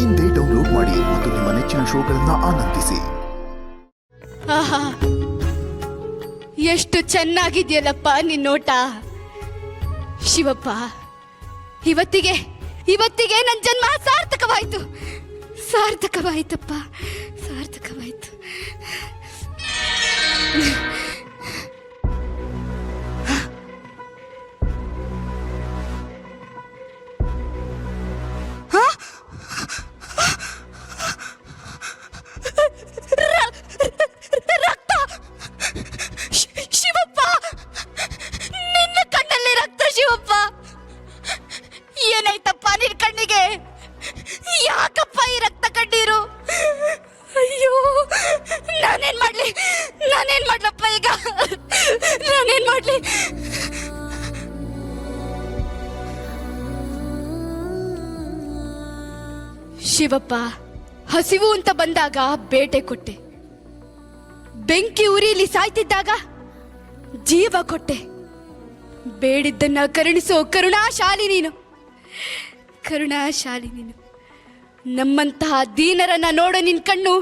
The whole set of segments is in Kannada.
ಇಂದೇ ಡೌನ್ಲೋಡ್ ಮಾಡಿ ಮತ್ತು ನಿಮ್ಮ ನೆಚ್ಚಿನ ಶೋಗಳನ್ನ ಆನಂದಿಸಿ. ಆಹಾ, ಎಷ್ಟು ಚೆನ್ನಾಗಿದೆಯಲ್ಲಪ್ಪ ನಿನ್ನೋಟ ಶಿವಪ್ಪ. ಇವತ್ತಿಗೆ ನನ್ನ ಜನ್ಮ ಸಾರ್ಥಕವಾಯ್ತು. ಸಾರ್ಥಕವಾಯ್ತಪ್ಪ, ಸಾರ್ಥಕವಾಯ್ತು. ಏನಾಯ್ತಪ್ಪ ನಿನ್ ಕಣ್ಣಿಗೆ? ಯಾಕಪ್ಪ ಈ ರಕ್ತ ಕಣ್ಣೀರು? ಅಯ್ಯೋ, ನಾನೇನ್ ಮಾಡ್ಲಪ್ಪ ಈಗ? ನಾನೇನ್ ಮಾಡ್ಲಿ? ಶಿವಪ್ಪ, ಹಸಿವು ಅಂತ ಬಂದಾಗ ಬೇಟೆ ಕೊಟ್ಟೆ, ಬೆಂಕಿ ಉರಿಲಿ ಸಾಯ್ತಿದ್ದಾಗ ಜೀವ ಕೊಟ್ಟೆ. ಬೇಡಿದ್ದನ್ನ ಕರುಣಿಸೋ ಕರುಣಾಶಾಲಿ ನೀನು. ನಮ್ಮಂತಹ ದೀನರನ್ನ ನೋಡೋ ನಿನ್ ಕಣ್ಣು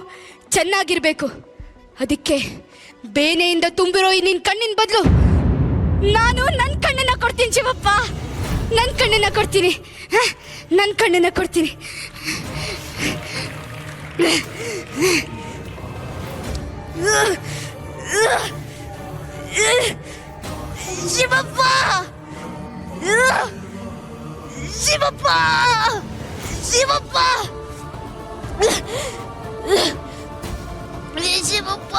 ಚೆನ್ನಾಗಿರ್ಬೇಕು. ಅದಕ್ಕೆ ಬೇನೆಯಿಂದ ತುಂಬಿರೋ ಈ ನಿನ್ ಕಣ್ಣಿನ ಬದಲು ನಾನು ನನ್ನ ಕಣ್ಣನ್ನ ಕೊಡ್ತೀನಿ ಶಿವಪ್ಪ. ನನ್ನ ಕಣ್ಣನ್ನ ಕೊಡ್ತೀನಿ. ಶಿವಪ್ಪ, ಶಿವಪ್ಪ, ಶಿವಪ್ಪ, ಶಿವಪ್ಪ.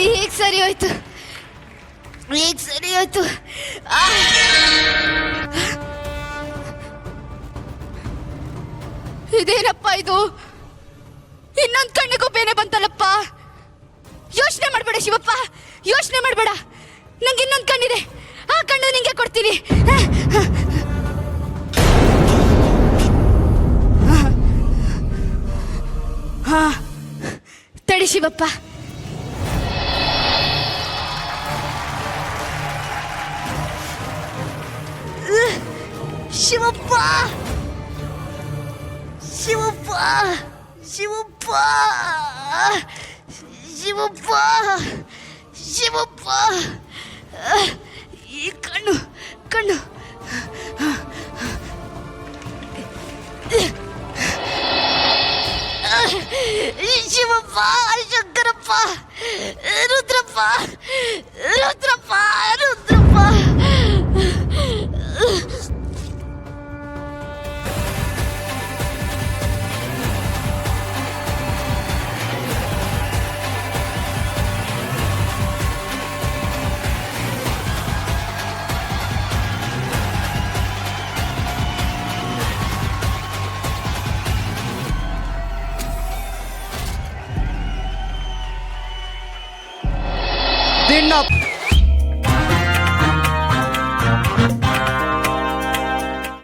ಈಗ ಸರಿ ಹೋಯ್ತು. ಇದೇನಪ್ಪ ಇದು? ಇನ್ನೊಂದು ಕಣ್ಣಿಗೂ ಬೇನೆ ಬಂತಲ್ಲಪ್ಪ. ಯೋಚನೆ ಮಾಡಬೇಡ ಶಿವಪ್ಪ, ಯೋಚನೆ ಮಾಡಬೇಡ. ನಂಗೆ ಇನ್ನೊಂದು ಕಣ್ಣಿದೆ, ಆ ಕಣ್ಣು ನಿಂಗೆ ಕೊಡ್ತೀನಿ. ಹಾ, ತಡಿ ಶಿವಪ್ಪ. ಶಿವಪ್ಪ, ಶಿವಪ್ಪ, ಶಿವಪ್ಪ, ಶಿವಪ್ಪ, ಶಿವಪ್ಪ. ಈ ಕಣ್ಣು ಶಿವಪ್ಪ, ಶಂಕರಪ್ಪ, ರುದ್ರಪ್ಪ. ದಿನ